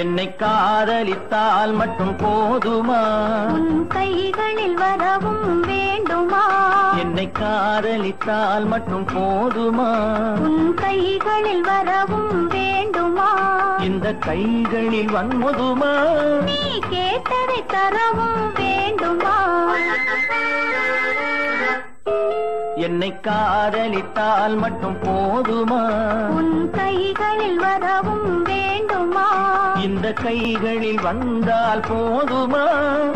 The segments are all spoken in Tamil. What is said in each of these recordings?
என்னை காதலித்தால் மட்டும் போதுமா? உன் கைகளில் வரவும் வேண்டுமா? என்னை காதலித்தால் மட்டும் போதுமா? உன் கைகளில் வரவும் வேண்டுமா? இந்த கைகளில் வன்முதுமா? நீ கேட்டதை தரவும் வேண்டுமா? என்னை காதலித்தால் மட்டும் போதுமா? உன் கைகளில் வரவும் வேண்டுமா? இந்த கைகளில் வந்தால் போதுமா?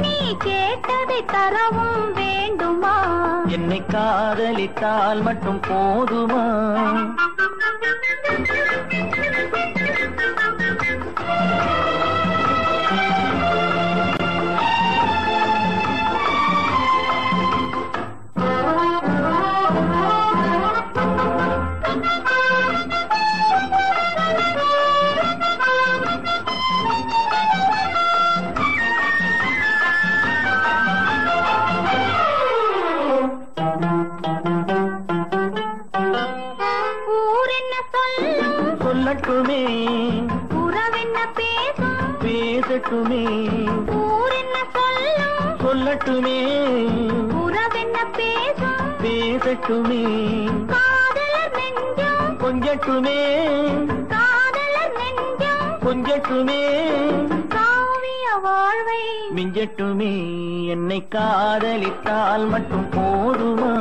நீ கேட்டதை தரவும் வேண்டுமா? என்னை காதலித்தால் மட்டும் போதுமா? சொல்லட்டுமே உறவென்ன பேசும் பேசட்டுமே. ஊர் என்ன சொல்லும் சொல்லட்டுமே உறவென்ன பேசும் பேசட்டுமே. காதலர் நெஞ்சம் கொஞ்சட்டுமே காதலர் நெஞ்சம் கொஞ்சட்டுமே. காவிய வாழ்வை மிஞ்சட்டுமே. என்னை காதலித்தால் மட்டும் போதுமா?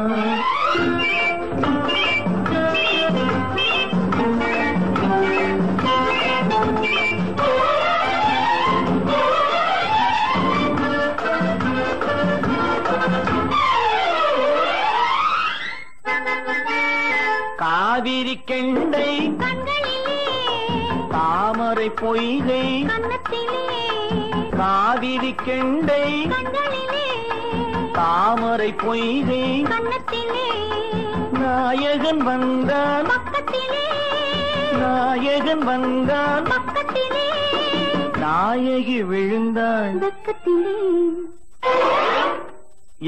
காவிரி கெண்டை கண்களிலே தாமரை பொய்கை கன்னத்திலே காவிரி கெண்டை கண்களிலே தாமரை பொய்கை கன்னத்திலே நாயகன் வந்தான் பக்கத்திலே நாயகன் வந்தான் பக்கத்திலே நாயகி விழுந்தாள் பக்கத்திலே.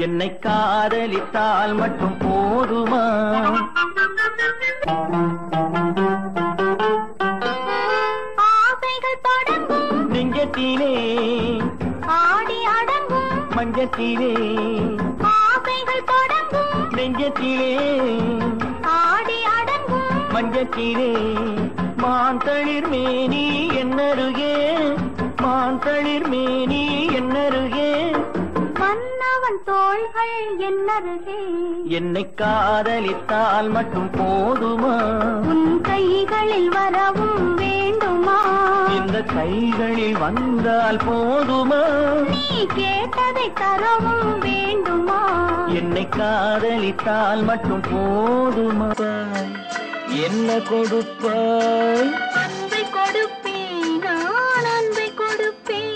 என்னை காதலித்தால் மட்டும் போதுமா? ஆசைகள் தொடங்கும் நெஞ்சத்திலே ஆடி அடங்கும் மஞ்சத்திலே. ஆசைகள் தொடங்கும் நெஞ்சத்திலே ஆடி அடங்கும் மஞ்சத்திலே. மாந்தளிர் மேனி என்னருகே மாந்தளிர் மேனி என்னருகே. மன்னவன் தோள்கள் என்னருகே. என்னை காதலித்தால் மட்டும் போதுமா? உன் கைகளில் வரவும் வேண்டுமா? இந்த கைகளில் வந்தால் போதுமா? நீ கேட்டதை தரவும் வேண்டுமா? என்னை காதலித்தால் மட்டும் போதுமா? என்ன கொடுப்பாய்? அன்பை கொடுப்பேன் நான் அன்பை கொடுப்பேன்.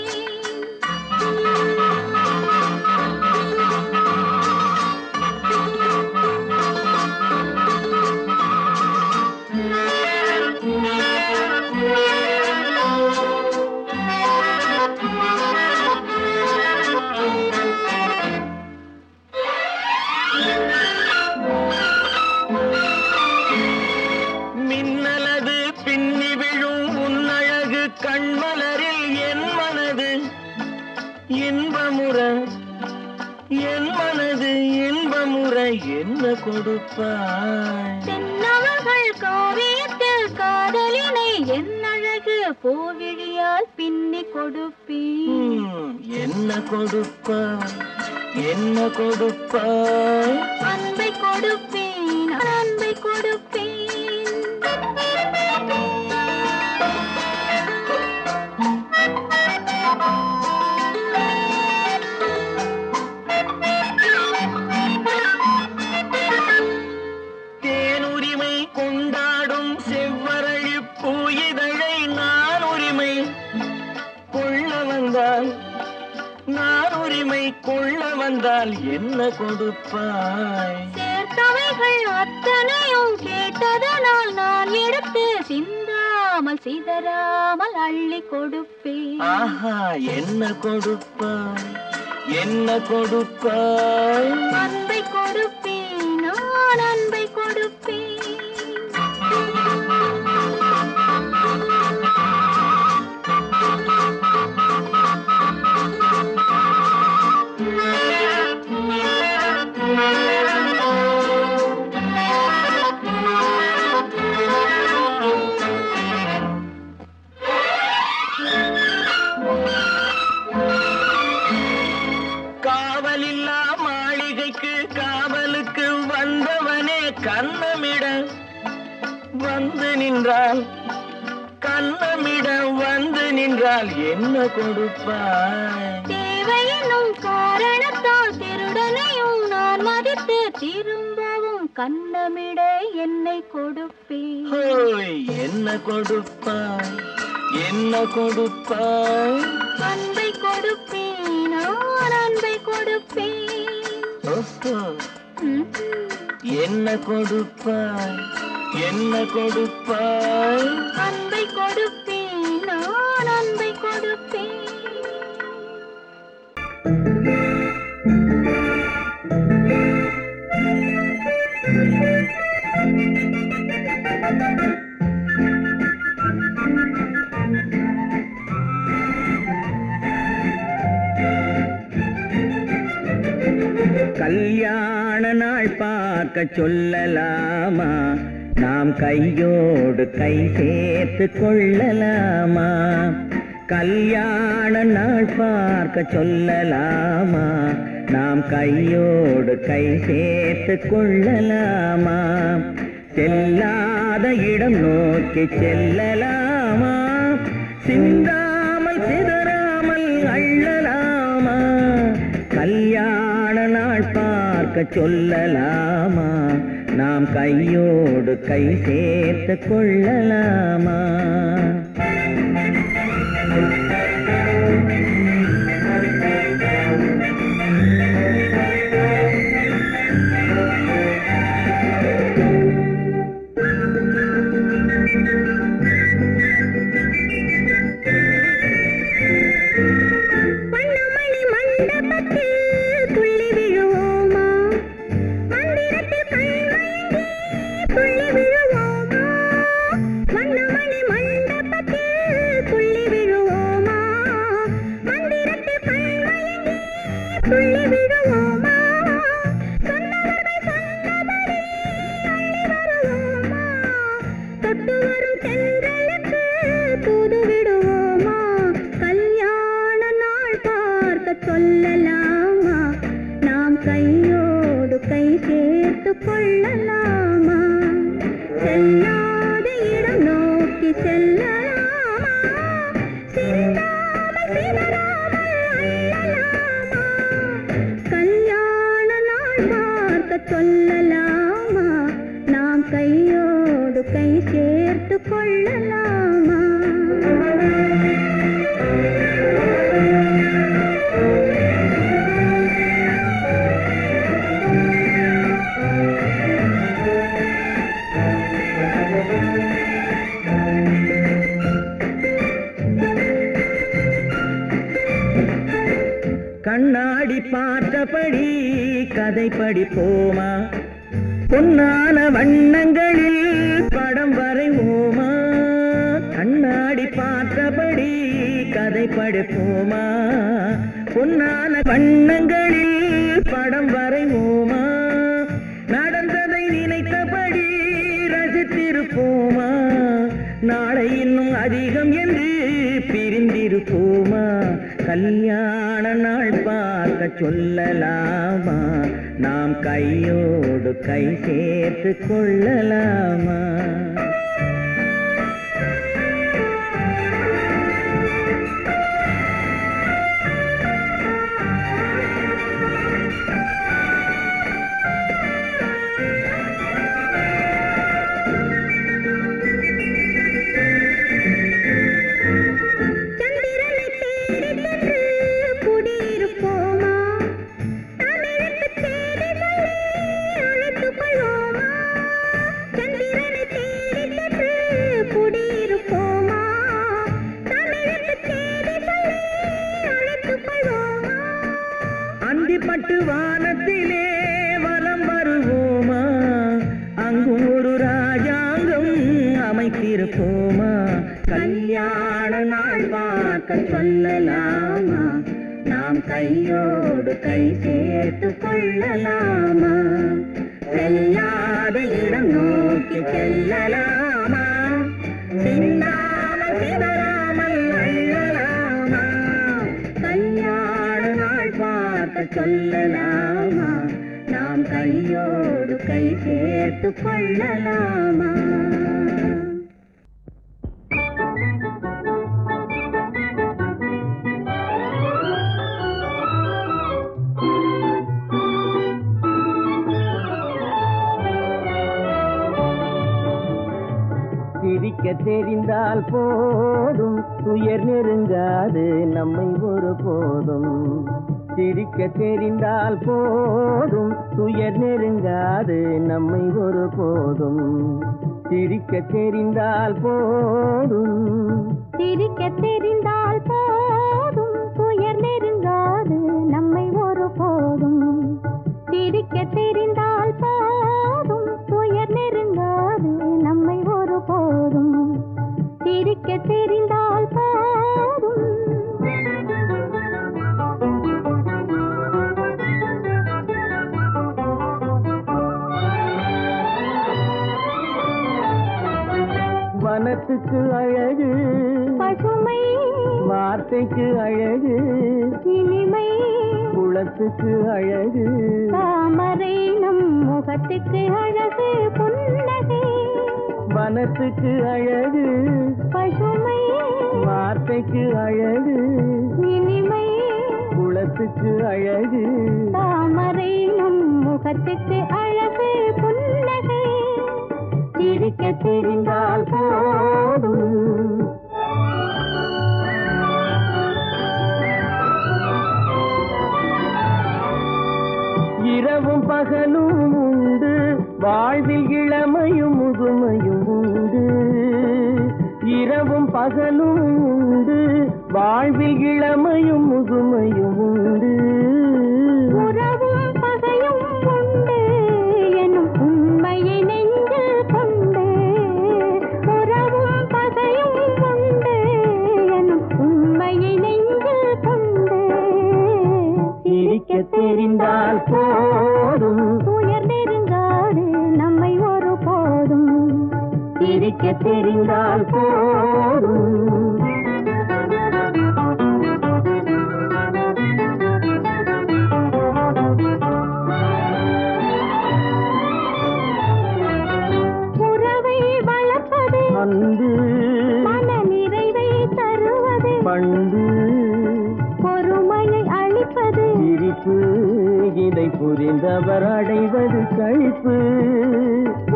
மின்னலது பின்னி விழும் உன்னழகு கண்மலரில் என் மனது இன்பமுற என் மனது இன்பமுற. என்ன கொடுப்பாய்? தென்னவர்கள் காவியத்தில் காதலினை என் அழகு பூவிழியால் பின்னி கொடுப்பேன். என்ன கொடுப்பாய்? என்ன கொடுப்பாய்? அன்பை கொடுப்பேன் அன்பை கொடுப்பேன். தேனுரிமை கொண்டாடும் செவ்வரழி பூயிதழை நான் உரிமை கொள்ள வந்தால் நான் உரிமை கொள்ள வந்தால் என்ன கொடுப்பாய்? சேர்த்தவைகள் அத்தனையும் கேட்டதனால் நான் எடுத்து சிந்தாத சிந்தாமல் சிதறாமல் அள்ளி கொடுப்பேன். ஆஹா, என்ன கொடுப்பாய், என்ன கொடுப்பாய்? அன்பை கொடுப்பேன், நான் அன்பை கொடுப்பேன். காவலில்லா மாளிகைக்கு காவலுக்கு வந்தவனே கண்ணமிட வந்து நின்றால், கண்ணமிட வந்து நின்றால் என்ன கொடுப்பாய்? தேவையெனும் காரணத்தால் திருடனையும் நான் மதித்து திரும்பவும் கண்ணமிட என்னை கொடுப்பேன். ஹோய், என்ன கொடுப்பாய், என்ன கொடுப்பாய்? அன்பை கொடுப்பேன், நான் அன்பை கொடுப்பேன். ஓஹோ, என்ன கொடுப்பாய், என்ன கொடுப்பாய்? அன்பை கொடுப்பேன், நான் அன்பை கொடுப்பேன். கல்யாண நாள் பார்க்க சொல்லலாமா, நாம் கையோடு கை சேர்த்து கொள்ளலாமா? கல்யாண நாள் பார்க்க சொல்லலாமா, நாம் கையோடு கை சேர்த்து கொள்ளலாமா? செல்லாத இடம் நோக்கி செல்லலாமா, சிந்தாமல் சிதறாமல் அள்ளலாமா? கல்யாண நாள் பார்க்க சொல்லலாமா, நாம் கையோடு கை சேர்த்து கொள்ளலாமா? சொல்லலாமா, நாம் கையோடு கை சேர்த்து கொள்ளலாமா? செல்லாத இடம் நோக்கி செல்லலாமா, சிந்தாமல் சிதறாமல் அள்ளலாமா? கல்யாண நாள் பார்க்க சொல்லலாமா, நாம் கையோடு கை சேர்த்து கொள்ளலாமா? கண்ணாடி பார்த்தபடி கதை படிப்போமா, பொன்னான வண்ணங்களில் படம் வரைவோமா? கண்ணாடி பார்த்தபடி கதை படிப்போமா, பொன்னான வண்ணங்களில் படம் வரைவோமா? நடந்ததை நினைத்தபடி ரசித்திருப்போமா, நாளை இன்னும் அதிகம் என்று பிரிந்திருப்போமா? கல்யாண நாள் பார்க்க சொல்லலாமா, நாம் கையோடு கை சேர்த்து கொள்ளலாமா? சந்திரனை போமா கல்யாண நாள் பார்க்க சொல்லலாமா நாம் கையோடு கை சேர்த்து கொள்ளலாமா செல்லாத இடம் நோக்கி செல்லலாமா சிந்தாமல் சிதறாமல் அள்ளலாமா கல்யாண நாள் பார்க்க சொல்லலாமா நாம் கையோடு கை சேர்த்து கொள்ளலாமா சிரிக்க தெரிந்தால் போதும் துயர் நெருங்காது நம்மை ஒரு போதும் சிரிக்க தெரிந்தால் போதும் துயர் நெருங்காது நம்மை ஒரு போதும் சிரிக்க தெரிந்தால் போதும் சிரிக்க தெரிந்தால் போதும் துயர் நெருங்காது நம்மை ஒரு போதும் சிரிக்க தெரிந்தால் போதும் துயர் நெருங்காது நம்மை ஒரு போதும் சிரிக்க தெரிந்தால் போதும் வனத்துக்கு அழகு பசுமை வார்த்தைக்கு அழகு இனிமை குளத்துக்கு அழகு தாமரை நம் முகத்துக்கு அழகு புன்னகை வனத்துக்கு அழகு பசுமை வார்த்தைக்கு அழகு இனிமை குளத்துக்கு அழகு தாமரை நம் முகத்துக்கு அழகு புன்னகை சிரிக்க தெரிந்தால் போதும் இரவும் பகலும் உண்டு வாழ்வில் இளமையும் முதுமையும் உண்டு இரவும் பகலும் உண்டு வாழ்வில் இளமையும் முதுமையும் உண்டு உறவும் பகையும் உண்டு எனும் உண்மையை நெஞ்சில் கொண்டு உறவும் பகையும் உண்டு எனும் உண்மையை நெஞ்சில் கொண்டு சிரிக்க தெரிந்தால் போதும் துயர் நெருங்காது நம்மை ஒரு போதும் சிரிக்க தெரிந்தால் போதும் உறவை வளர்ப்பது அன்பு மன நிறைவை தருவது பண்பு பொறுமையை அளிப்பது சிரிப்பு இதை புரிந்தவர் அடைவது கழிப்பு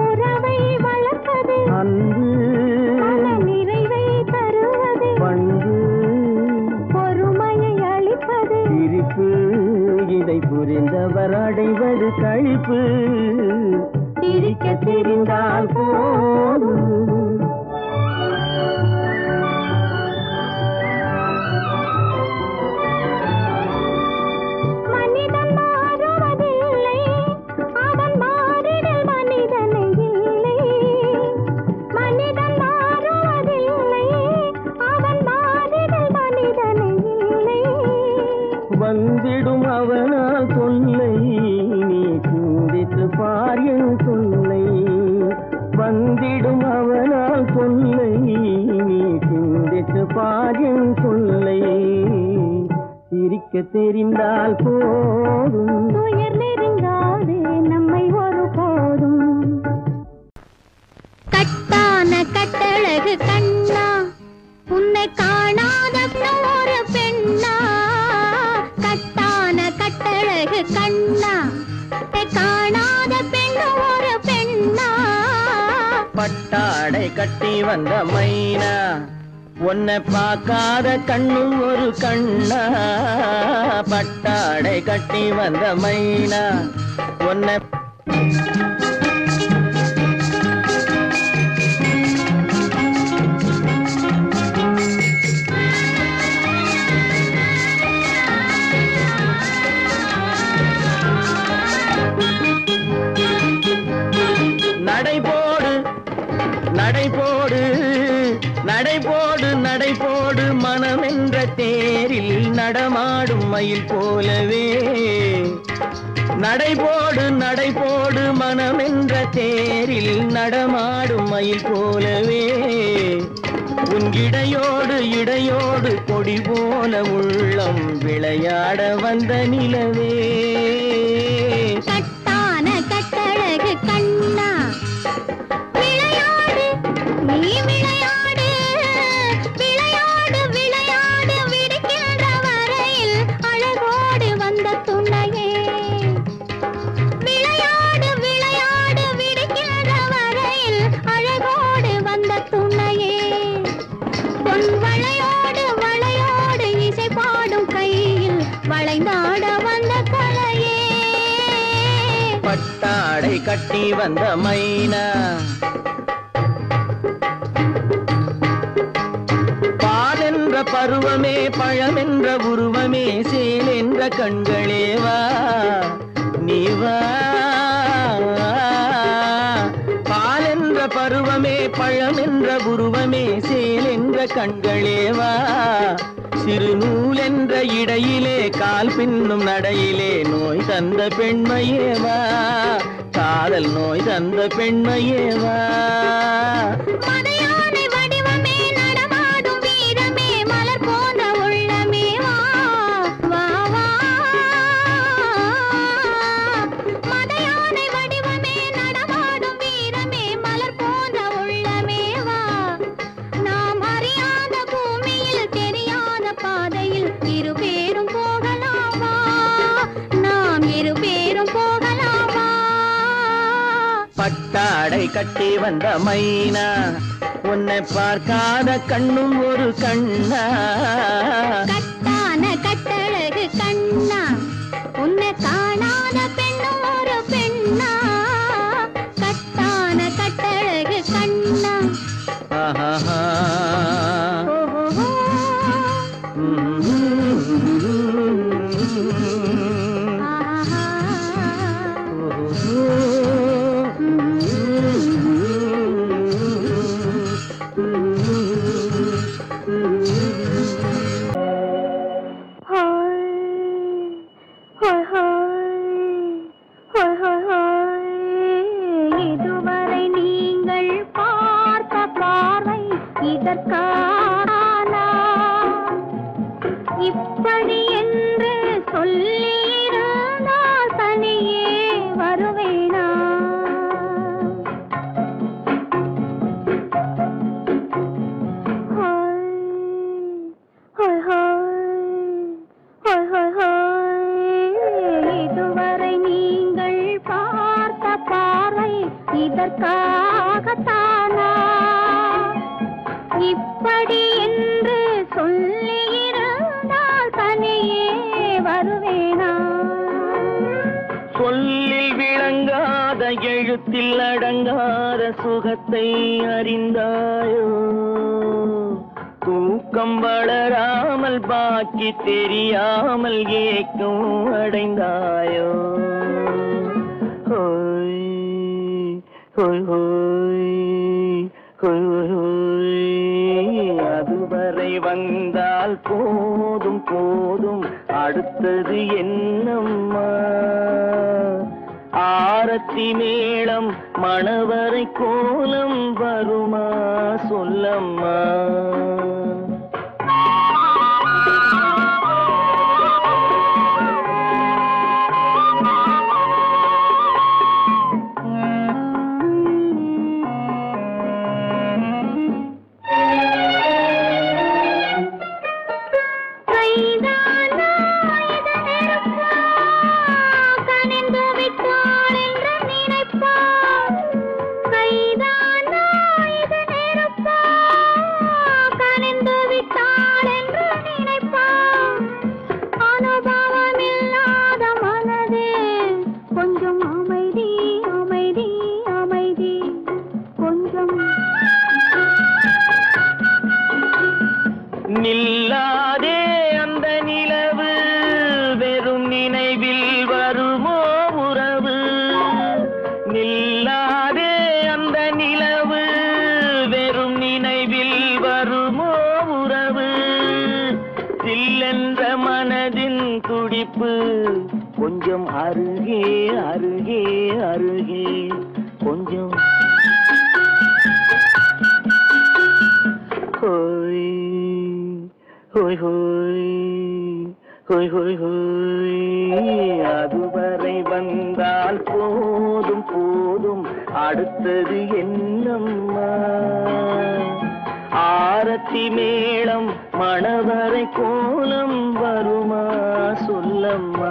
உறவை வளர்ப்பது அன்பு மன நிறைவை தருவது பண்பு பொறுமையை அளிப்பது சிரிப்பு இதை புரிந்தவர் அடைவது கழிப்பு சிரிக்க தெரிந்தால் போதும் மனிதன் மாறுவதில்லை அவன் மாறிடல் மனிதனை இல்லை மனிதன் மாறுவதில்லை அவன் மாறிடல் மனிதனை இல்லை வந்திடும் அவனால் சொல்லை நீ சிந்தித்து பார் என் சொல்லை வந்திடும் அவனால் சொல்லை நீ சிந்தித்து பார் என் சொல்லை சிரிக்க தெரிந்தால் போதும் துயர் நெருங்காது நம்மை ஒரு போதும் கட்டான கட்டழகு கண்ணா உன்னை காணாத ஒரு பெண்ணா கட்டான கட்டழகு கண்ணா காணாத பெண் ஒரு பெண்ணா பட்டாடை கட்டி வந்த மைனா உன்னை பார்க்காத கண்ணும் ஒரு கண்ணா பட்டாடை கட்டி வந்த மைனா உன்னை நடை போடு நடமாடும் மயில் போலவே நடைபோடு நடைபோடு மனமென்ற தேரில் நடமாடும் மயில் போலவே உன் இடையோடு இடையோடு கொடி போல உள்ளம் விளையாட வந்த நிலவே கட்டான கட்டழகு கண்ணா விளையாடு நீ விளையாடு விளையாடு விளையாடு விடுகின்ற வரையில் அழகோடு வந்த துணையே விளையாடு விளையாடு விடுகின்ற வரையில் அழகோடு வந்த துணையே பொன் வளையோடு வளையோடு இசை பாடும் கையில் வளைந்தாட வந்த கலையே பட்டாடை கட்டி வந்த மைனா பால் என்ற பருவமே பழமென்ற உருவமே சேல் என்ற கண்களே வா நீ வா பால் என்ற பருவமே பழமென்ற உருவமே சேல் என்ற கண்களே வா சிறு நூல் என்ற இடையிலே கால் பின்னும் நடையிலே நோய் தந்த பெண்மையேவா காதல் நோய் தந்த பெண்மையேவா மதையானை வடிவமே நடமாடும் வீரமே மலர் போன்ற உள்ளமே வா வா வா மதையானை வடிவமே நடமாடும் வீரமே மலர் போன்ற உள்ளமே வா நாம் அறியாத பூமியில் தெரியாத பாதையில் இரு பேரும் போகலாமா நாம் இரு பேரும் போகலாமா பட்டாடை கட்டி வந்த மைனா உன்னை பார்க்காத கண்ணும் ஒரு கண்ணா கட்டான கட்டழகு கண்ணா உன்னை காணாத பெண்ணும் ஒரு பெண்ணா கட்டான கட்டழகு கண்ணா ஆஹா ஓஹோ ஆஹா இதுவரை நீங்கள் பார்த்த பார்வை இதற்கானா இப்படி என்று சொல்லியிருந்தால் தனியே வருவேனா இதுவரை நீங்கள் பார்த்த பார்வை இதற்காகத்தானா இப்படி என்று சொல்லியிருந்தால் தனியே வருவேனா சொல்லில் விளங்காத எழுத்தில் அடங்காத சுகத்தை அறிந்தாயோ தூக்கம் வளராமல் பாக்கி தெரியாமல் ஏக்கம் அடைந்தாயோ ஹோய் ஹோய் ஹோய் ஹோய் ஹோய் அதுவரை வந்தால் போதும் போதும் அடுத்தது என்னம்மா ஆரத்தி மேளம் மணவரை கோலம் வருமா சொல்லம்மா கனிந்து துடிப்பு கொஞ்சம் அருகே அருகே அருகே கொஞ்சம் ஹோய் ஹோய் ஹோய் ஹோய் ஹோய் ஹோய் அதுவரை வந்தால் போதும் போதும் அடுத்தது என்னம்மா ஆரத்தி மேளம் மணவரை கோலம் வருமா சொல்லம்மா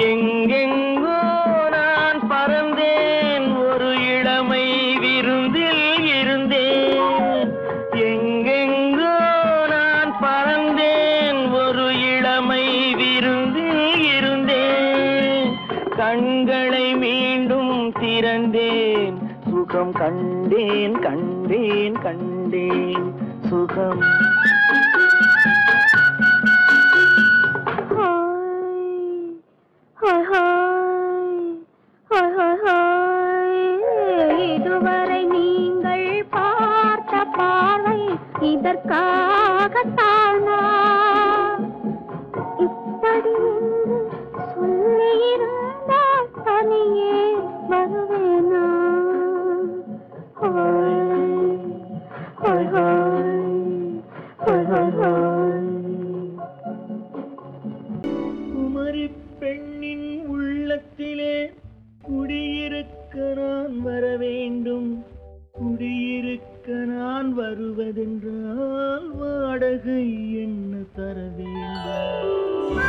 எங்கெங்கோ நான் பறந்தேன் ஒரு இளமை விருந்தில் இருந்தேன் எங்கெங்கோ நான் பறந்தேன் ஒரு இளமை விருந்தில் இருந்தேன் கண்களை மீண்டும் திறந்தேன் சுகம் கண்டேன் கண்டேன் கண்டேன் சுகம் இதுவரை நீங்கள் பார்த்த பார்வை இதற்காகத்தானா இப்படி என்று சொல்லியிருந்தால் தனியே வருவேனா குமரி பெண்ணின் உள்ளத்திலே குடியிருக்க நான் வர வேண்டும் குடியிருக்க நான் வருவதென்றால் வாடகை என்ன தர வேண்டும்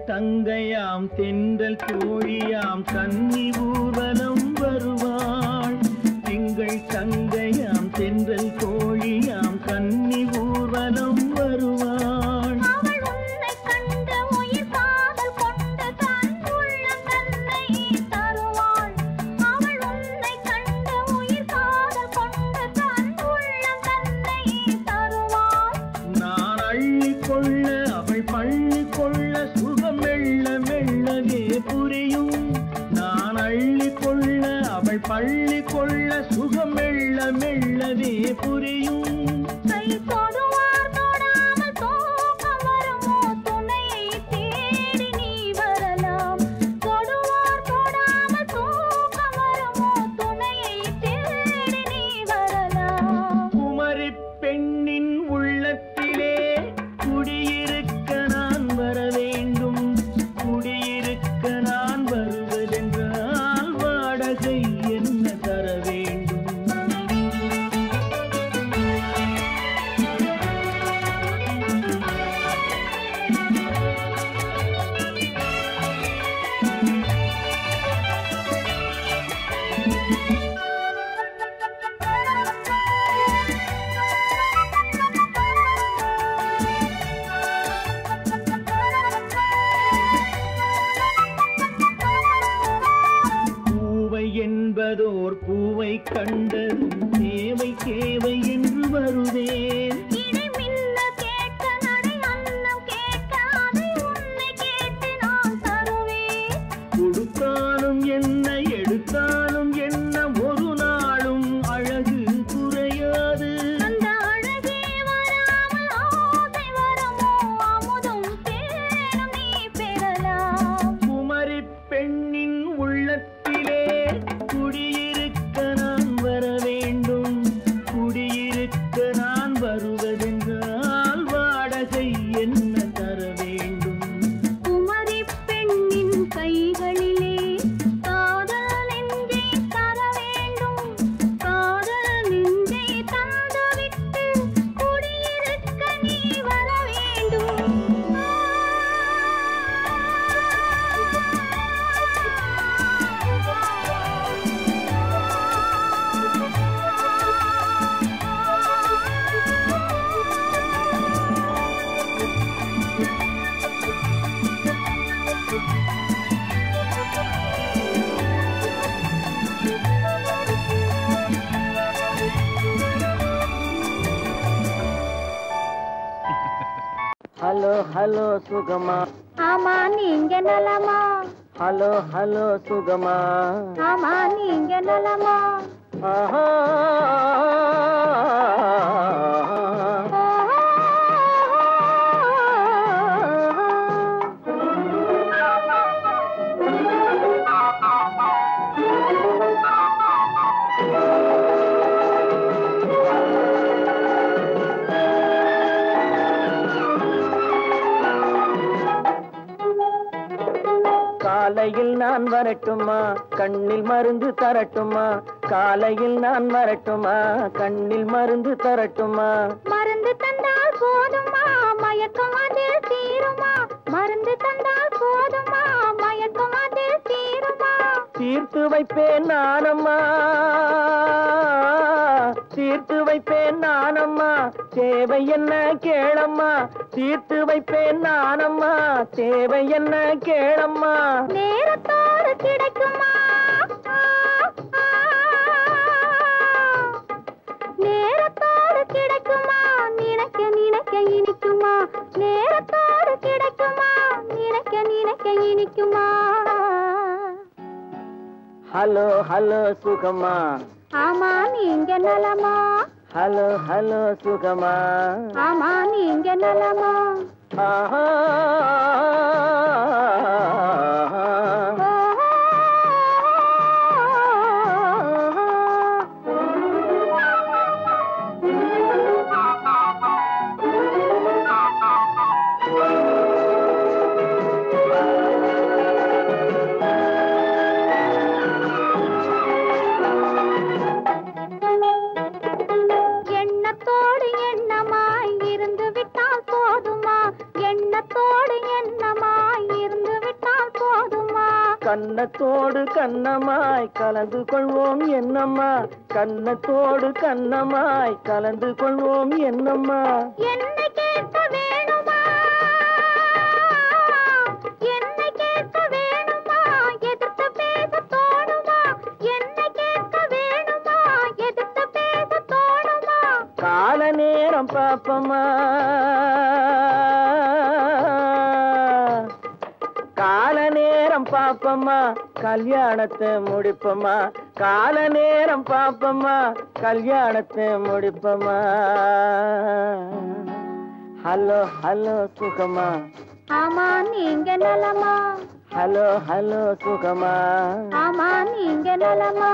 தங்கையாம் தென்றல் தோழியாம் கன்னி ஊர்வலம் வருவாள் திங்கள் தங்கையாம் தென்றல் தோழியாம் கன்னி ஊர்வலம் வருவாள் அவள் உன்னை கண்டு உயிர் காதல் கொண்டு தன் உள்ளம் தன்னை தருவாள் அவள் உன்னை கண்டு உயிர் காதல் கொண்டு தன் உள்ளம் தன்னை தருவாள் நான் அள்ளிக்கொள்ள அவள் பள்ளிக்கொள்ள சுகம் மெல்ல மெல்லவே புரியும் நான் அள்ளிக்கொள்ள அவள் பள்ளிக்கொள்ள சுகம் மெல்ல மெல்லவே புரியும் கை தொடுவார் தொடாமல் தூக்கம் வருமோ துணையை தேடி நீ வரலாம் தொடுவார் தொடாமல் தூக்கம் வருமோ துணையை தேடி நீ வரலாம் குமரி பெண்ணின் உள்ளத்திலே குடியிருக்க நான் வர வேண்டும் குடியிருக்க நான் வருவதென்றால் வாடகை என்ன தர வேண்டும் பூவை என்பதோர் பூவை கண்டதும் தேவை தேவை என்று வருவேன் இடை மின்னல் கேட்க நடை அன்னம் கேட்க அதை உன்னை கேட்டு நான் தருவேன் ஹலோ சுகமா ஆமா நீங்க நலமா ஹலோ ஹலோ சுகமா ஆமா நீங்க நலமா ஆஹா காலையில் நான் வரட்டுமா கண்ணில் மருந்து தரட்டுமா காலையில் நான் வரட்டுமா கண்ணில் மருந்து தரட்டுமா மருந்து தந்தால் போதுமா மயக்கம் அதில் தீருமா மருந்து தந்தால் போதுமா மயக்கம் அதில் தீருமா தீர்த்து வைப்பேன் நானம்மா தீர்த்து வைப்பேன் நானம்மா தேவை என்ன கேளம்மா தீர்த்து வைப்பேன் நானம்மா தேவை என்ன கேளம்மா நேரத்தோடு கிடைக்குமா நேரத்தோடு கிடைக்குமா நினைக்க நினைக்க இனிக்குமா நேரத்தோடு கிடைக்குமா நினைக்க நினைக்க இனிக்குமா ஹலோ ஹலோ சுகமா ஆமா நீங்க நலமா ஹலோ ஹலோ சுகமா ஆமா நீங்க நலமா ஆஹா எண்ணத்தோடு எண்ணமாய் இருந்து விட்டால் போதுமா எண்ணத்தோடு எண்ணமாய் இருந்து விட்டால் போதுமா கன்னத்தோடு கண்ணமாய் கலந்து கொள்வோம் என்னம்மா கன்னத்தோடு கண்ணமாய் கலந்து கொள்வோம் என்னம்மா என்னை கேட்க வேணுமா என்னை கேட்க வேணுமா எதிர்த்து பேச தோணுமா என்னை கேட்க வேணுமா எதிர்த்து பேச தோணுமா கால நேரம் பாப்பம்மா கால நேரம் பாப்பம்மா கல்யாணத்தை முடிப்பம்மா கால நேரம் பாப்பம்மா கல்யாணத்தை முடிப்பம்மா ஹலோ ஹலோ சுகமா ஆமா நீங்க நலமா ஹலோ ஹலோ சுகமா ஆமா நீங்க நலமா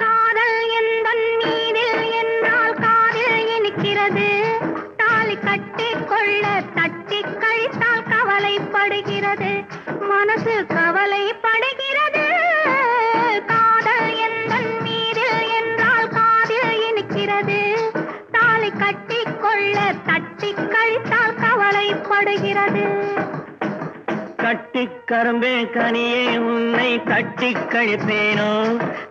காதல் எந்தன் மீதில் என்னால் காதில் இனிக்கிறது தாலி கட்டிக் கொள்ள தட்டி கழித்தால் கவலைப்படுகிறது மனசு கவலைப்படுகிறது காதல் எந்தன் மீதில் என்றால் காதில் இனிக்கிறது தாலி கட்டிக் கொள்ள தட்டி கழித்தால் கவலைப்படுகிறது கட்டிக் கரும்பே கனியே உன்னை கட்டிக் கழிப்பேனோ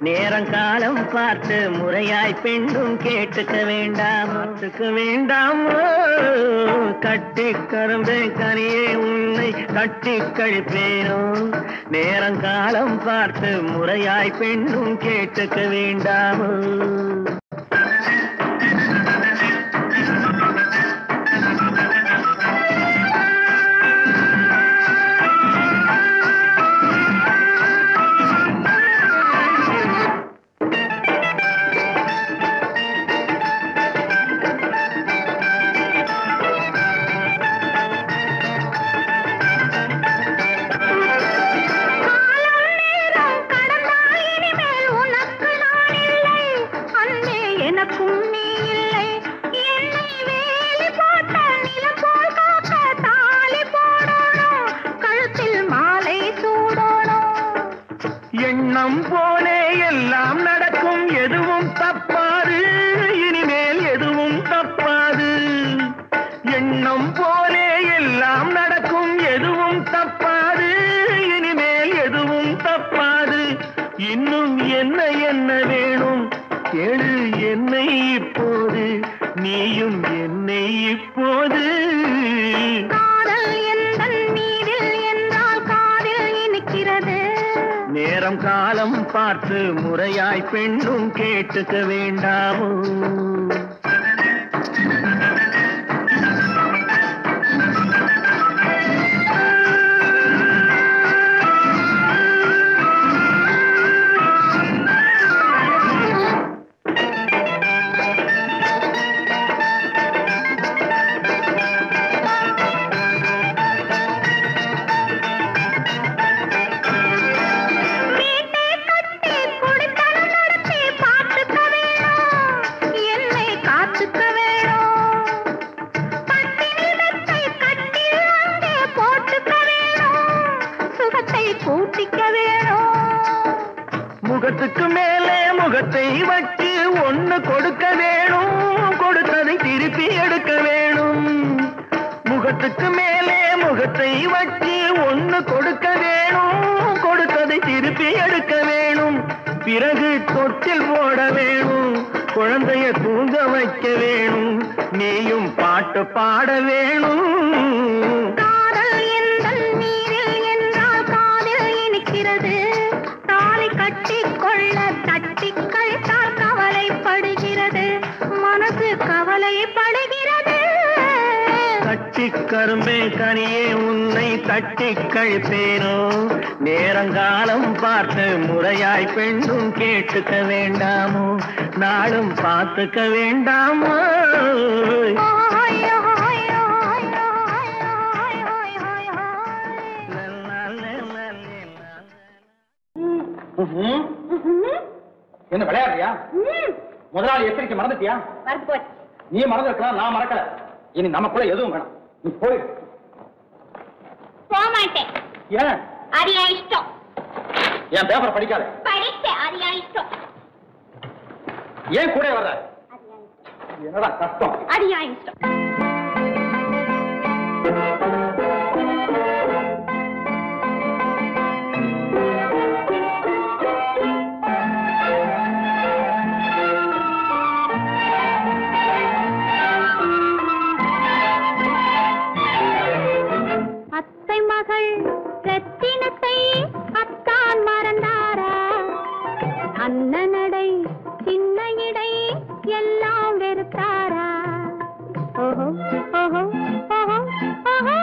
நேரங்காலம் பார்த்து முறையாய் பெண்ணும் கேட்டுக்க வேண்டாமோ கட்டிக் கரும்பே கனியே உன்னை கட்டிக் கழிப்பேனோ நேரங்காலம் பார்த்து முறையாய் பெண்ணும் கேட்டுக்க வேண்டாமோ எண்ணம் போலே எல்லாம் நடக்கும் எதுவும் தப்பாது இனிமேல் எதுவும் தப்பாது எண்ணம் போலே எல்லாம் நடக்கும் எதுவும் தப்பாது இனிமேல் எதுவும் தப்பாது இன்னும் என்ன என்ன வேணும் கேளு என்னை இப்போது நீயும் என்னை இப்போது நேரம் காலம் பார்த்து முறையாய் பெண்ணும் கேட்டுக்க வேண்டாமோ கூட்டிக்க வேணும். முகத்துக்கு மேலே முகத்தை வச்சு ஒண்ணு கொடுக்க வேணும், கொடுத்ததை திருப்பி எடுக்க வேணும். முகத்துக்கு மேலே முகத்தை வச்சு ஒண்ணு கொடுக்க வேணும், கொடுத்ததை திருப்பி எடுக்க வேணும். பிறகு தொட்டில் போட வேணும், குழந்தைய தூங்க வைக்க வேணும், நீயும் பாட்டு பாட வேணும். காதல் எந்தன் நீரில் என்றால் காதில் இனிக்கிறது. தாலி கட்டிக்கொள்ள தட்டிக் கழித்தால் கவலைப்படுகிறது, மனசு கவலைப்படுகிறது. கட்டி கரும்பே கனியே உன்னை தட்டி கழிப்பேனோ, நேரங்காலம் பார்த்து முறையாய் பெண்ணும் கேட்டுக்க வேண்டாமோ, நாளும் பார்த்துக்க வேண்டாமோ. என்ன விளையாடுறியா? முதலாளி எச்சரிக்கை மறந்துட்டியா? மறந்து போச்சு. நீ மறந்துருக்கலாம், நான் மறக்கல. இனி நமக்குள்ள எதுவும் வேணாம், நீ போய். போக மாட்டேன். ஏன்? அரியா இஷ்டம். என் பேப்பரை படிக்காத. படித்தேன். அரியா இஷ்டம். ஏன் கூட வர்ற? என்னடா கஷ்டம்? அரியா இஷ்டம். அத்தை மகள் ரத்தினத்தை அத்தான் மறந்தாரா, அண்ணனடை சின்ன இடை எல்லாம் வெறுத்தாரா. ஓஹோ ஓஹோ ஓஹோ ஓஹோ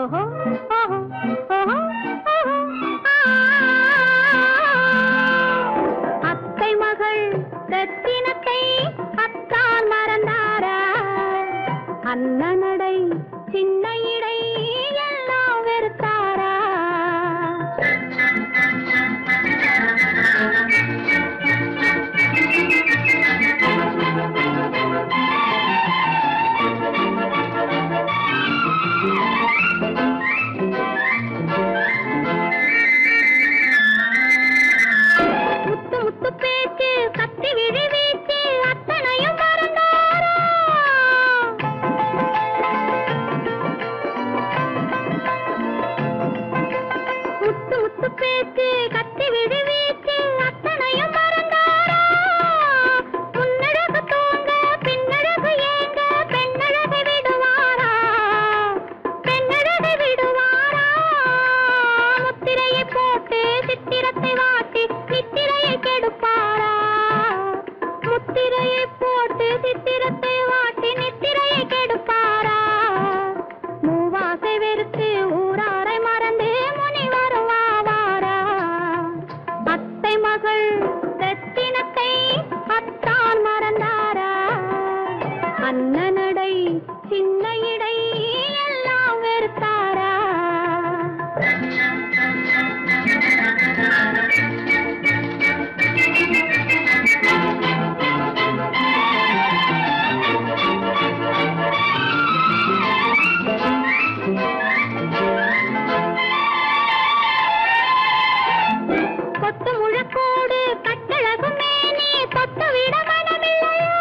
ஓஹோ ஓஹோ ஓஹோ. அத்தை மகள் ரத்தினத்தை அத்தான் மறந்தாரா, அண்ணனடை சின்ன இடை எல்லாம் வெறுத்தாரா. முத்து முத்து பேச்சு கத்தி விழி வீச்சு அத்தனையும் மறந்தாரா. முத்து முத்து பேச்சு கத்தி விழி வீச்சு அத்தனையும் மறந்தாரா. முன்னழகு தோங்க பின்னழகு ஏங்க பெண்ணழகை விடுவாரா, பெண்ணழகை விடுவாரா. முத்திரையை போட்டு சித்திரத்தை வாட்டி நித்திரையை கெடுப்பாரா, முத்திரையை போட்டு சித்திரத்தை வாட்டி நித்திரையை கெடுப்பாரா. மூவாசை வெறுத்து ஊராரை மறந்து முனி வருவாரா. அத்தை மகள் ரத்தினத்தை அத்தான் மறந்தாரா, அண்ணனடை சின்ன இடை எல்லாம் வெறுத்தாரா. கொத்து முழக்கோடு கட்டழகு மேனி தொட்டு விட மனமில்லையோ.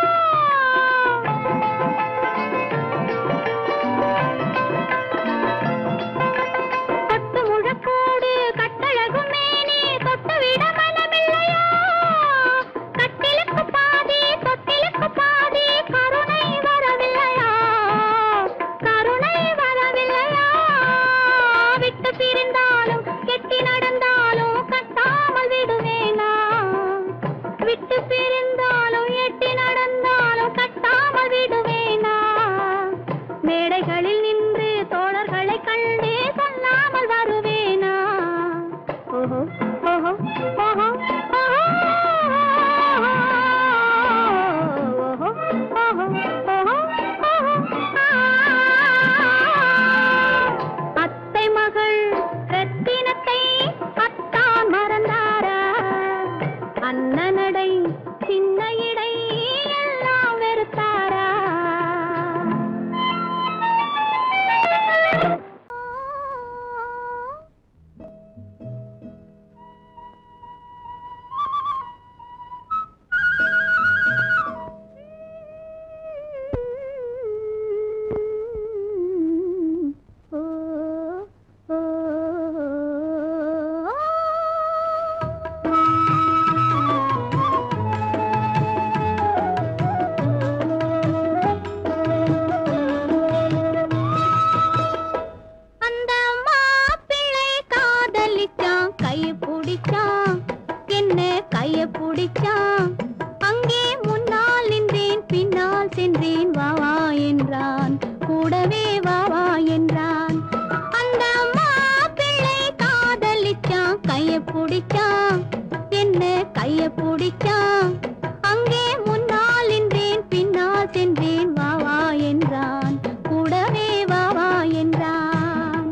பின்னால் சென்றேன் வா வா என்றான் கூடவே வா வா என்றான்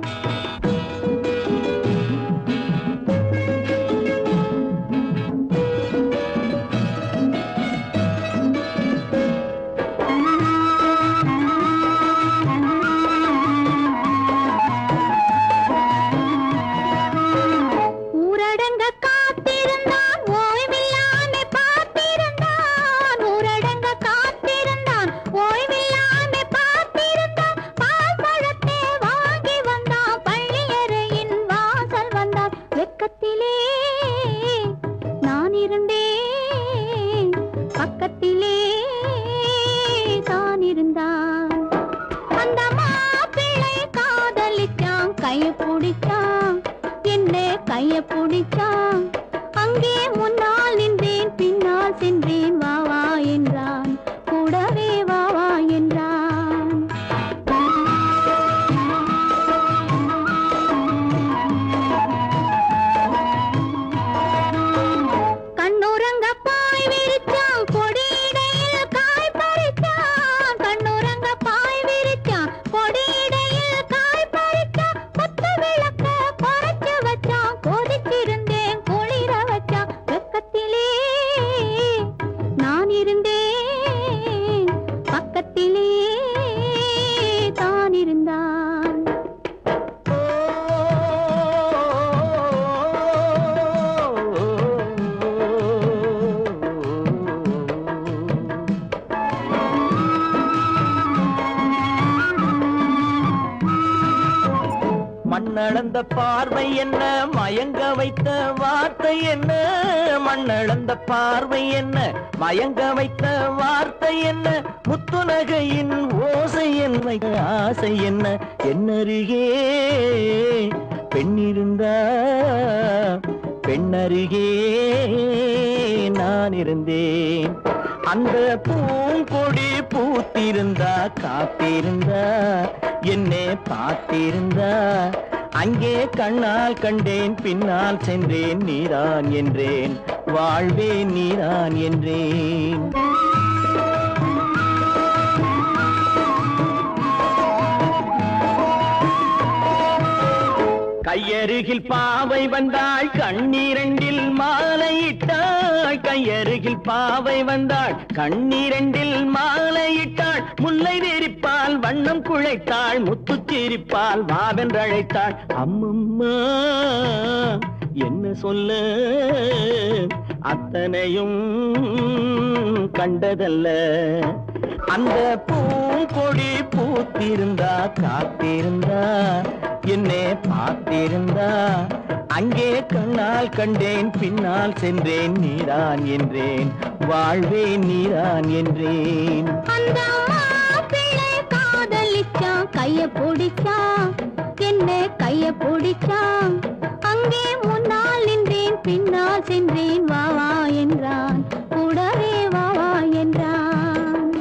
ஊரடங்க காத்திருந்தான் ஓய்வில்லாமே பார்த்திருந்தான் ஊரடங்க காத்திருந்தான் ஓய்வில்லாமே பார்த்திருந்தான் பால் பழத்தை வாங்கி வந்தான் பள்ளியறையின் வாசல் வந்தான் வெக்கத்திலே நான் இருந்தேன் பக்கத்திலே தான் இருந்தான் அந்த மாப்பிள்ளை காதலிச்சான் கையை பிடிச்சான் என்ன கையை பிடிச்சான் அங்கே முன்னால் நின்றேன் பின்னால் சென்றேன் வா வா என்றான் கூடவே வா வா என்றான் கண்ணுறங்க பாய் விரிச்சான் கொடியிடையில் காய் பறிச்சான் கண்ணுறங்க பாய் விரிச்சான் கொடியிடையில் காய் பறிச்சான் கொத்து விளக்க குறைச்சு வச்சான் கொதிச்சிருந்தேன் குளிர வச்சான் வெக்கத்திலே நான் இருந்தேன் பக்கத்திலே தான் இருந்தான் மண்ணளந்த பார்வை என்ன மயங்க வைத்த வார்த்தை என்ன மண்ணளந்த பார்வை என்ன மயங்க வைத்த வார்த்தை என்ன முத்துநகையின் ஓசை என்ன ஆசை என்ன என்னருகே பெண்ணிருந்தா பெண்ணருகே நான் இருந்தேன் அந்த பூங்கொடி பூத்திருந்தா காத்திருந்தா என்னை பார்த்திருந்தா அங்கே கண்ணால் கண்டேன் பின்னால் சென்றேன் நீதான் என்றேன் வாழ்வே நீதான் என்றேன் கையருகில் பாவை வந்தாள் கண்ணீரண்டில் மாலையிட்டாள் கையருகில் பாவை வந்தாள் கண்ணீரண்டில் மாலையிட்டாள் முல்லை நெறிப்பால் வண்ணம் குழைத்தாள் முத்துச் சிரிப்பால் வாவென்றழைத்தாள் அம்மம்மா என்ன சொல்ல அத்தனையும் கண்டதல்ல அந்த பூங்கொடி பூத்திருந்தா காத்திருந்தா என்னை பார்த்திருந்தா அங்கே கண்ணால் கண்டேன் பின்னால் சென்றேன் நீதான் என்றேன் வாழ்வே நீதான் என்றேன் அந்த மாப்பிள்ளை காதலிச்சான் கைய பிடிச்சான் என்ன கைய பிடிச்சான் அங்கே முன்னால் நின்றேன் பின்னால் சென்றேன் வா வா என்றான் கூடவே வா வா என்றான்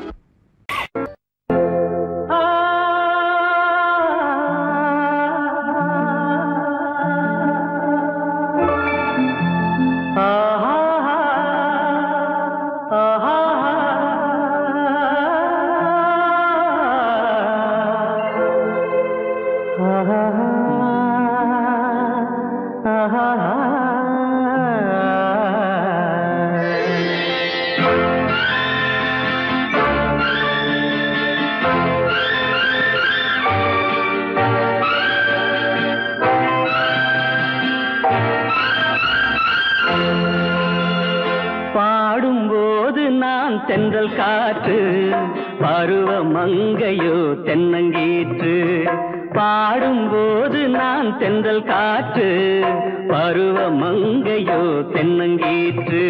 பாடும்போது நான் தென்றல் காற்று பருவ மங்கையோ தென்னங்கீற்று பாடும்போது நான் தென்றல் காற்று பருவ மங்கையோ தென்னங்கீற்று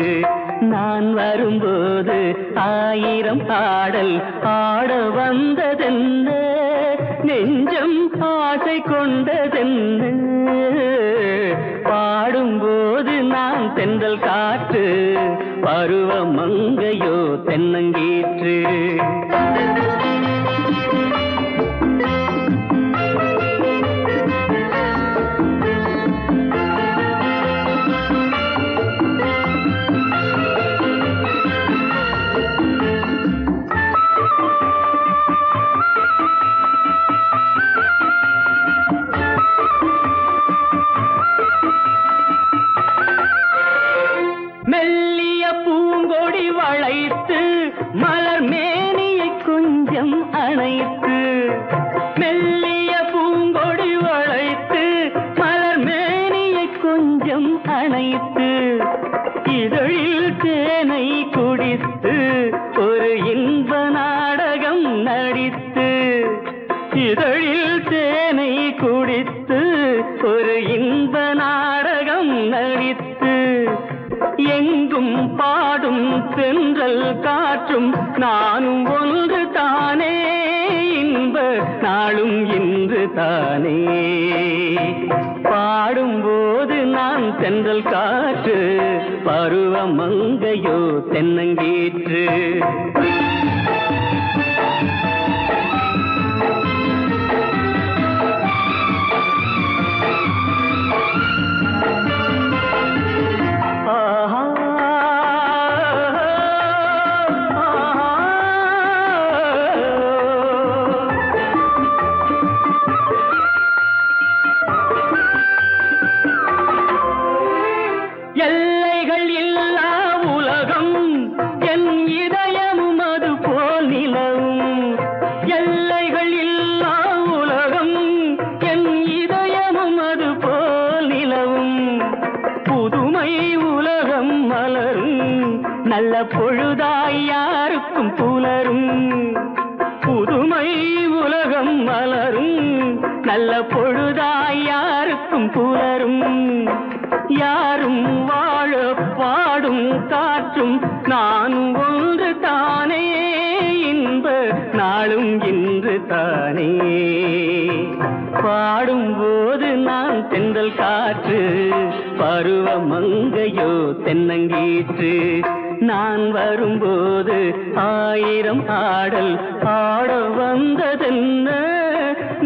நான் வரும்போது ஆயிரம் பாடல் ஆட வந்ததென்ன நெஞ்சம் ஆசை கொண்டதென்ன பாடும்போது நான் தென்றல் காற்று பருவ மங்கையோ தென்னங்கீற்று கொஞ்சம் அணைத்து மெல்லிய பூங்கொடி வளைத்து மலர் மேனியை கொஞ்சம் அணைத்து இதழில் தேனை குடித்து ஒரு இன்ப நாடகம் நடித்து இதழில் தேனை குடித்து ஒரு இன்ப நாடகம் நடித்து எங்கும் பாடும் தென்றல் காற்றும் நானும் ஒன்று தானே இன்ப நாளும் இன்று தானே பாடும்போது நான் தென்றல் காற்று பருவ மங்கையோ தென்னங்கீற்று எல்லைகள் இல்லா உலகம் என் இதயமும் அது போல் நிலவும் எல்லைகள் இல்லா உலகம் என் இதயமும் அது போல் நிலவும் புதுமை உலகம் மலரும் நல்ல பொழுதாய் யாருக்கும் புலரும் புதுமை உலகம் மலரும் நல்ல பொழுதாய் யாருக்கும் புலரும் யாரும் வாழ பாடும் காற்றும் நானும் ஒன்று தானே இன்ப நாளும் இன்று தானே பாடும்போது நான் தென்றல் காற்று பருவ மங்கையோ தென்னங்கீற்று நான் வரும்போது ஆயிரம் ஆடல் ஆட வந்ததென்ன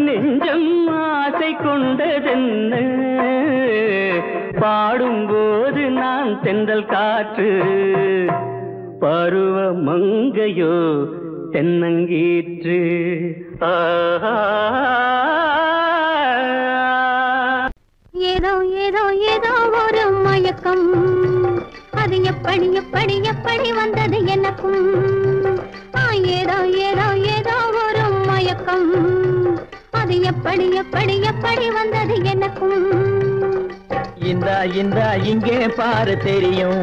நெஞ்சம் ஆசை கொண்டதென்ன பாடும்போது நான் தென்றல் காற்று பருவ மங்கையோ தென்னங்கீற்று ஏதோ ஏதோ ஏதோ ஒரு மயக்கம் அது எப்படி எப்படி எப்படி வந்தது எனக்கும் ஏதோ ஏதோ ஏதோ ஒரு மயக்கம் அது எப்படி எப்படி எப்படி வந்தது எனக்கும் இந்த இங்கே பாரு தெரியும்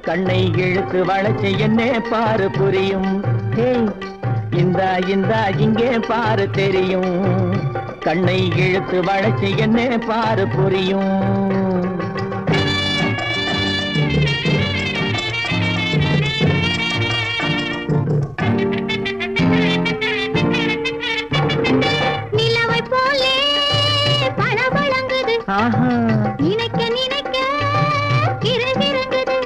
கண்ணை இழுத்து வளைச்சு என்னே பாரு புரியும் இந்த இங்கே பாரு தெரியும் கண்ணை இழுத்து வளைச்சு என்னே பாரு புரியும் நிலவை போலே பளபளங்குது நினைக்க நினைக்க கிறுகிறுங்குது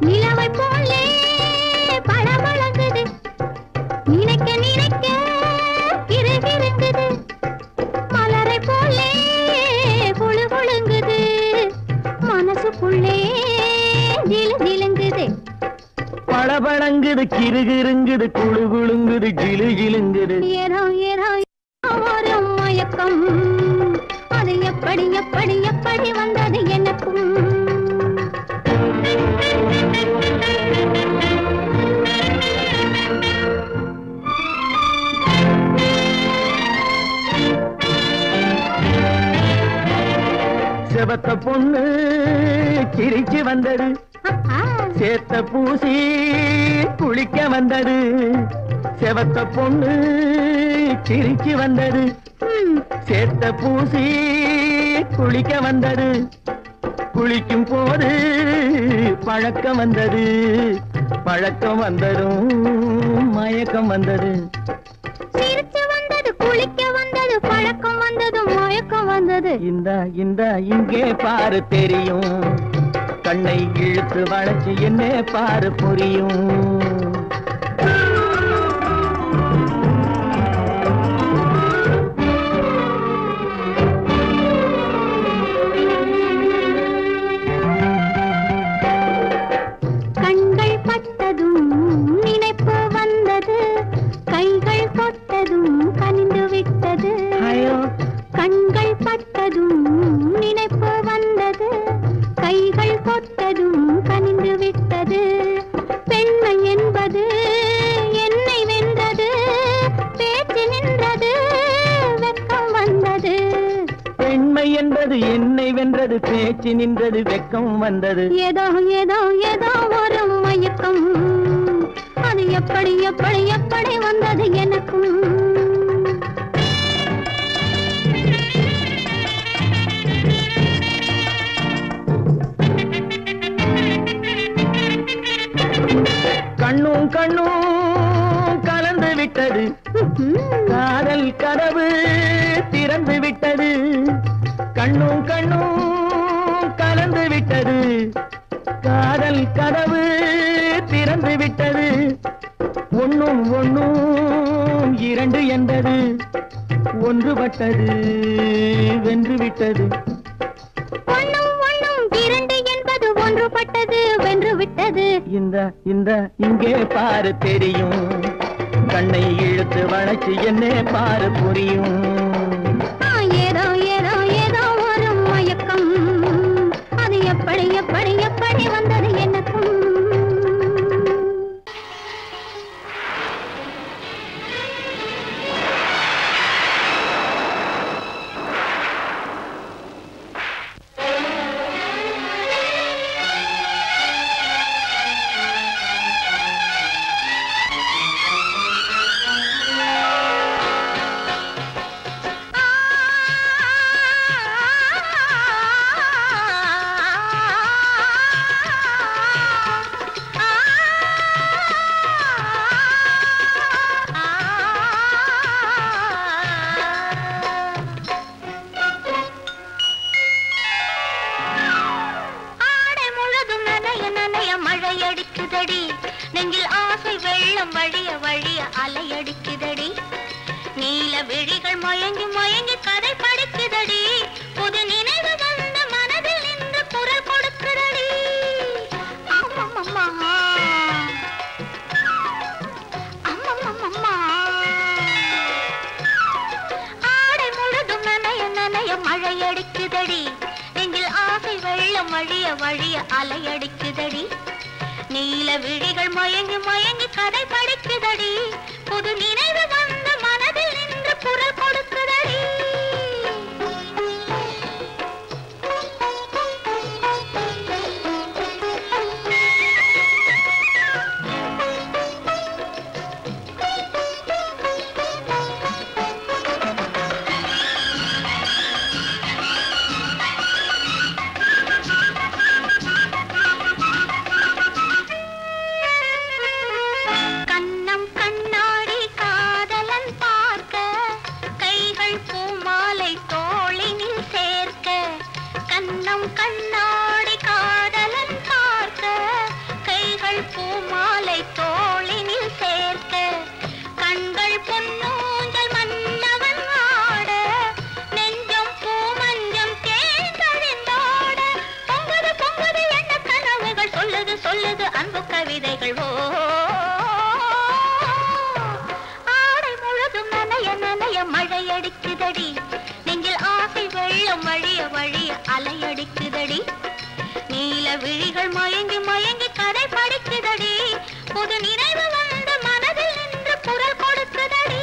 நிலவை போலே பளபளங்குது நினைக்க நினைக்க கிறுகிறுங்குது மலரை போலே குழு குழுங்குது மனசுக்குள்ளே ஜிலு ஜிலுங்குது பளபளங்குது கிறுகிறுங்குது குழு குழுங்குது ஜிலு ஜிலுங்குது ஏதோ ஏதோ ஒரு மயக்கம் அது எப்படி எப்படி எப்படி வந்தது எனக்கும் செவத்த பொண்ணு சிரிச்சு வந்தது சேத்த பூசி குளிக்க வந்தது செவத்த பொண்ணு சிரிச்சு வந்தது சேத்த பூசி குளிக்க வந்தது குளிக்கும் போது பழக்கம் வந்தது பழக்கம் வந்ததும் மயக்கம் வந்தது சிரிச்சு வந்தது குளிக்க வந்தது பழக்கம் வந்தது மயக்கம் வந்தது இந்த இங்கே பாரு தெரியும் கண்ணை இழுத்து வளைச்சு என்னே பாரு புரியும் கண்கள் பட்டதும் நினைப்பு வந்தது கைகள் தொட்டதும் கனிந்து விட்டது கண்கள் பட்டதும் நினைப்பு வந்தது கைகள் தொட்டதும் கனிந்து விட்டது பெண்மை என்பது என்னை வென்றது வந்தது என்னை வென்றது பேச்சு நின்றது வெக்கம் வந்தது ஏதோ ஏதோ ஏதோ ஒரு மயக்கம் அது எப்படி எப்படி எப்படி வந்தது எனக்கும் கண்ணும் கண்ணும் கலந்து விட்டது காதல் கதவு திறந்து விட்டது கண்ணும் கண்ணும் கலந்து விட்டது காதல் கதவு திறந்து விட்டது ஒண்ணும் ஒண்ணும் இரண்டு என்பது ஒன்றுபட்டது வென்று விட்டது ஒண்ணும் ஒண்ணும் இரண்டு என்பது ஒன்றுபட்டது வென்று விட்டது இந்த இந்த இங்கே பாரு தெரியும் கண்ணை இழுத்து வளைச்சு என்னே பாரு புரியும் ஏதோ ஏதோ ஏதோ ஒரு மயக்கம் அது எப்படி எப்படி எப்படி வந்தது எனக்கும் நெஞ்சில் ஆசை வெள்ளம் வழிய வழிய அலையடிக்குதடி நீல விழிகள் மயங்கி மயங்கி கதை படிக்குதடி புது நினைவு வந்த மனதில் நின்று குரல் கொடுக்குதடி அம்மம்மா அம்மம்மா ஆடை முழுதும் நனைய நனைய மழையடிக்குதடி நெஞ்சில் ஆசை வெள்ளம் வழிய வழிய அலையடிக்குதடி நீல விழிகள் மயங்கி மயங்கி கதை படிக்குதடி புது நினைவு வந்த மனதில் நின்று குரல் கொடுக்குதடி கண்ணாடி காதலன் பார்க்க கைகள் பூமாலை தோளினில் சேர்க்க கண்கள் பொன்னூஞ்சல் மன்னவன் ஆட நெஞ்சம் பூமஞ்சம் தேர்ந்தழிந்தாட பொங்குது பொங்குது என்ன கனவுகள் சொல்லுது சொல்லுது அன்பு கவிதைகள் ஓ ஆடை முழுதும் நனைய நனைய மழையடிக்குதடி நெஞ்சில் ஆசை வெள்ளம் வழிய வழிய அலையடிக்குதடி நீல விழிகள் மயங்கி மயங்கி கதை படிக்குதடி புது நினைவு வந்த மனதில் நின்று குரல் கொடுக்குதடி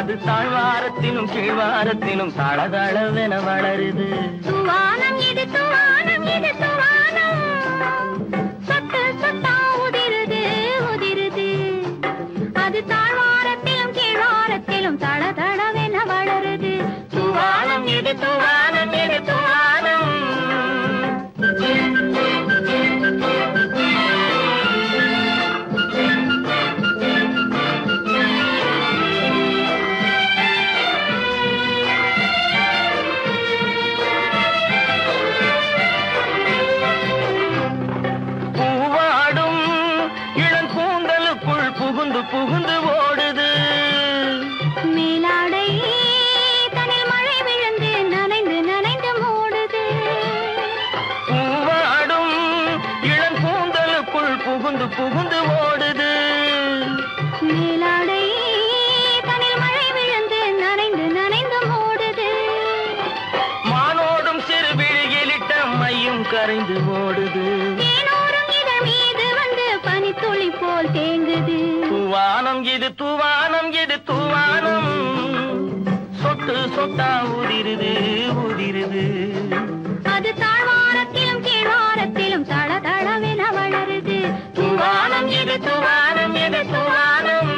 அது தாழ்வாரத்திலும் கீழ்வாரத்திலும் தளதளவென வளருது. துவானம் இது துவானம் இது துவானம், சொட்டு சொட்டா உதிருது உதிருது. அது தாழ்வாரத்திலும் கீழ்வாரத்திலும் தளதளவென வளருது. துவானம் இது துவானம் இது துவானம். பூவாடும் இளங்கூந்தலுக்குள் புகுந்து புகுந்து ஓடுது. மேலாடை தனில் மழை விழுந்து நனைந்து நனைந்து மூடுது. பூவாடும் இளங்கூந்தலுக்குள் புகுந்து புகுந்து ஓடுது. மேலாடை தனில் மழை விழுந்து நனைந்து நனைந்து மூடுது. மானோடும் சிறு விழியிலிட்ட மையும் கரைந்து ஓடுது. தேனோரும் இதழ் மீது வந்து பனித்துளி போல் தேங்குது. தூவானம் இது தூவானம் இது தூவானம், சொட்டு சொட்டா உதிருது உதிருது. அது தாழ்வாரத்திலும் கீழ்வாரத்திலும் தளதளவென வளருது. தூவானம் இது தூவானம் இது தூவானம்.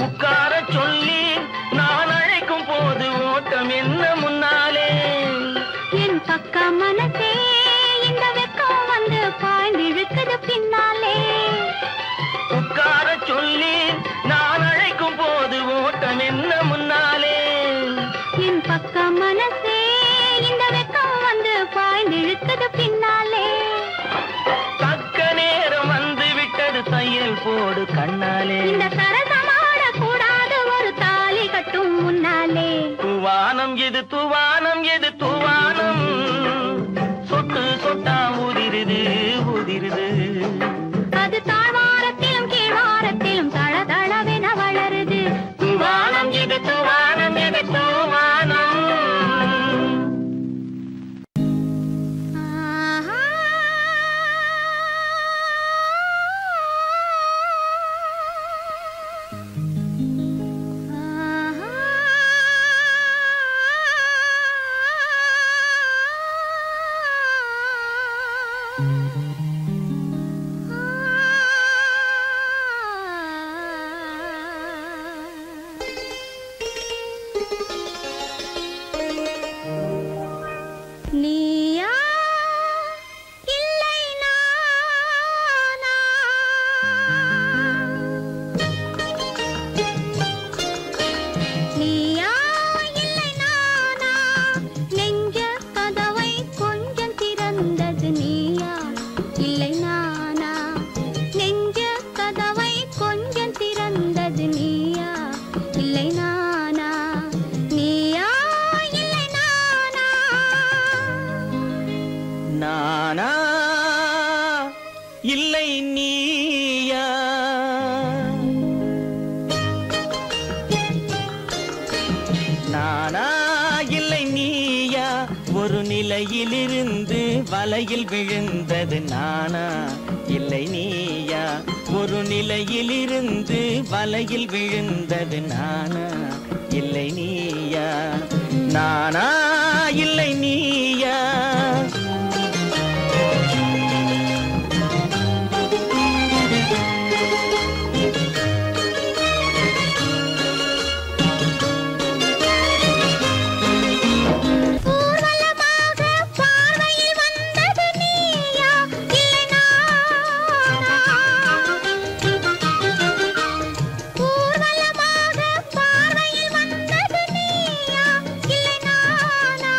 உட்கார சொல்லி நான் அழைக்கும் போது ஓட்டம் என்ன முன்னாலே. என் பக்க மனசே இந்த வெக்கம் வந்து பாய்ந்திழுக்குது பின்னாலே. உட்கார சொல்லி நான் அழைக்கும் போது ஓட்டம் என்ன முன்னாலே. என் பக்க மனசே இந்த வெக்கம் வந்து பாய்ந்திழுக்குது பின்னாலே. தக்க நேரம் வந்து விட்டது தையல் போடு கண்ணாலே. இந்த சரசமாட கூடாது ஒரு தாலி கட்டும் முன்னாலே. தூவானம் இது தூவானம் இது தூவானம், சொட்டு சொட்டா உதிருது உதிருது. அது தாழ்வாரத்திலும் கீழ்வாரத்திலும் தளதளவென வளருது. தூவானம் இது தூவானம் இது தூவானம். ஆஹா. ஆஹா. நீயா இல்லை நானா, நீயா இல்லை நானா, நெஞ்ச கதவை கொஞ்சம் திறந்தது நீயா இல்லை நானா, நெஞ்ச கதவை கொஞ்சம் திறந்தது நீயா இல்லை நானா, நீயா இல்லை நானா. நானா இல்லை நீயா. நானா இல்லை நீயா, ஒரு நிலையிலிருந்து வலையில் விழுந்தது நானா இல்லை நீயா, ஒரு நிலையிலிருந்து வலையில் விழுந்தது நானா இல்லை நீயா. நானா இல்லை நீயா. ஊர்வலமாக பார்வையில் வந்தது நீயா இல்லை நானா, ஊர்வலமாக பார்வையில் வந்தது நீயா இல்லை நானா.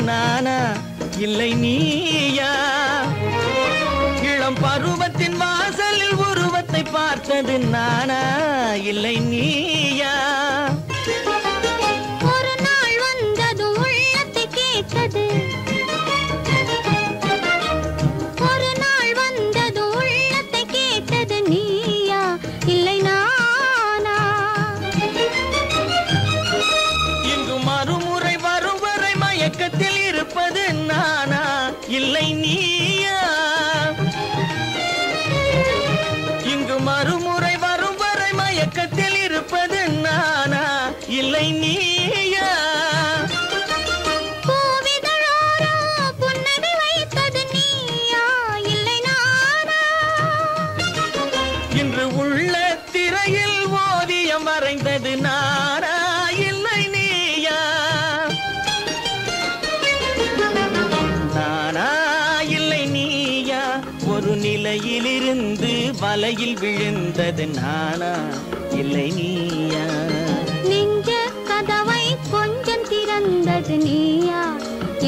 நானா இல்லை நீயா? இளம் பருவத்தின் வாசலில் உருவத்தை பார்த்தது நானா இல்லை நீயா? ஒரு நாள் வந்தது உள்ளத்தை கேட்டது, ஒரு நாள் வந்தது உள்ளத்தை கேட்டது நீயா இல்லை நானா? இங்கு மறுமுறை வரும் வரை மயக்கத்தில் இருப்பது நானா இல்லை நீயா? இங்கு மறுமுறை வரும் வரை மயக்கத்தில் இருப்பது நானா இல்லை நீயா? பூவிதழோரோ புன்னகை வைத்தது நீயா இல்லை நானா? இன்று உள்ள திரையில் ஓவியம் வரைந்தது நானா இல்லை நீயா? நானா இல்லை நீயா? ஒரு நிலையிலிருந்து வலையில் விழுந்தது நானா இல்லை நீயா? நெஞ்ச கதவை கொஞ்சம் திறந்தது நீயா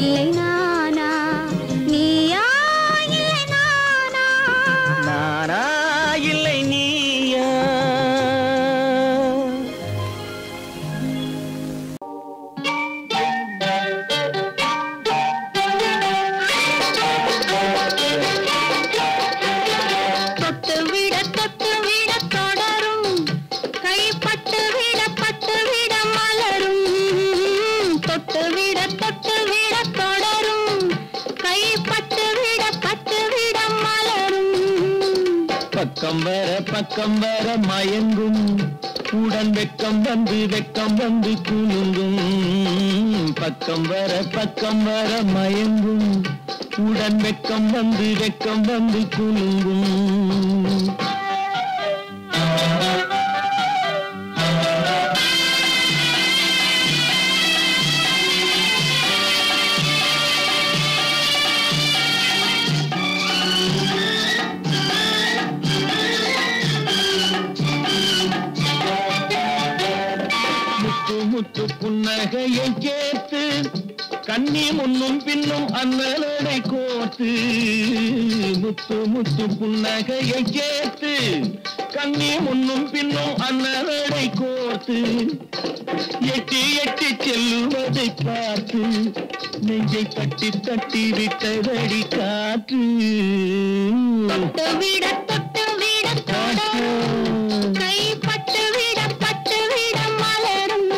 இல்லை நானா? நீயா இல்லை நானா? நானா இல்லை நீயா? தொட்டு விட தொடரும், கைப்பட்டு விட மலரும். தொட்டு விட தொடரும், கைப்பட்டு விட மலரும். பக்கம் வர மயங்கும், உடன் வெக்கம் வந்து குலுங்கும். பக்கம் வர மயங்கும், உடன் வெக்கம் வந்து குலுங்கும். முத்து புன்னகையை கேட்டு கண்ணி முன்னும் பின்னும் அண்ணலடை கோர்த்து. முத்து புன்னகையை கேட்டு கண்ணி முன்னும் பின்னும் அண்ணலடை கோர்த்து. எட்டி செல்லுவதை பார்த்து நெஞ்சை தட்டி விட்டதடி காற்று. தொட்டு விட தொடரும், கைப்பட்டு விட மலரும்.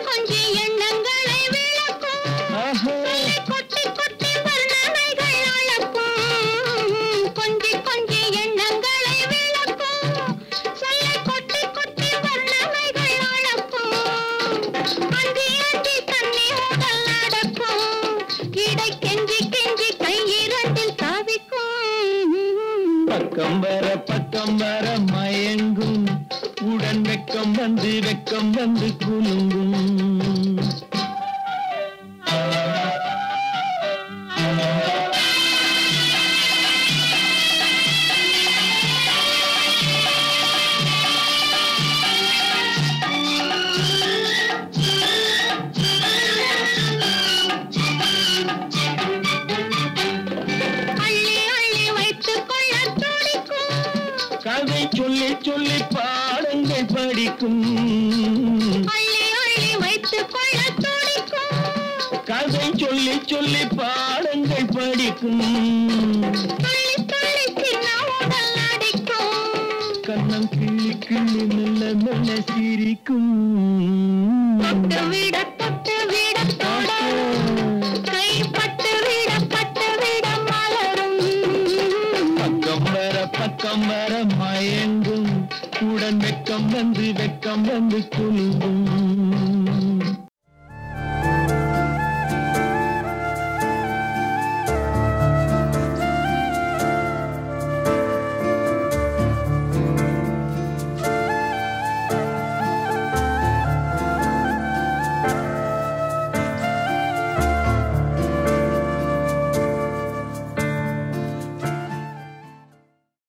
கொஞ்சி எண்ணங்களை விளக்கும், கொட்டி வர்ணனைகள் அளக்கும். கொஞ்சி எண்ணங்களை விளக்கும், சொல்லை கொட்டி வர்ணனைகள் அளக்கும். அஞ்சி தண்ணி உடல் நடக்கும், இடை கெஞ்சி கையிரண்டில் தாவிக்கும். பக்கம் வர மயங்கும், உடன் வெக்கம் வந்து குலுங்கும். அள்ளி வைத்துக் கொள்ள துடிக்கும், கதை சொல்லி பாடங்கள் படிக்கும். அள்ளி வைத்துக் கொள்ள துடிக்கும். கதை சொல்லி பாடங்கள் படிக்கும். துள்ளி சின்ன உடல் அடிக்கும், கண்ணம் கிள்ளி மெல்ல சிரிக்கும். தொட்டு விட தொடரும், கைப்பட்டு விட மலரும். பக்கம் வர மயங்கும், உடன் வெக்கம் வந்து குலுங்கும்.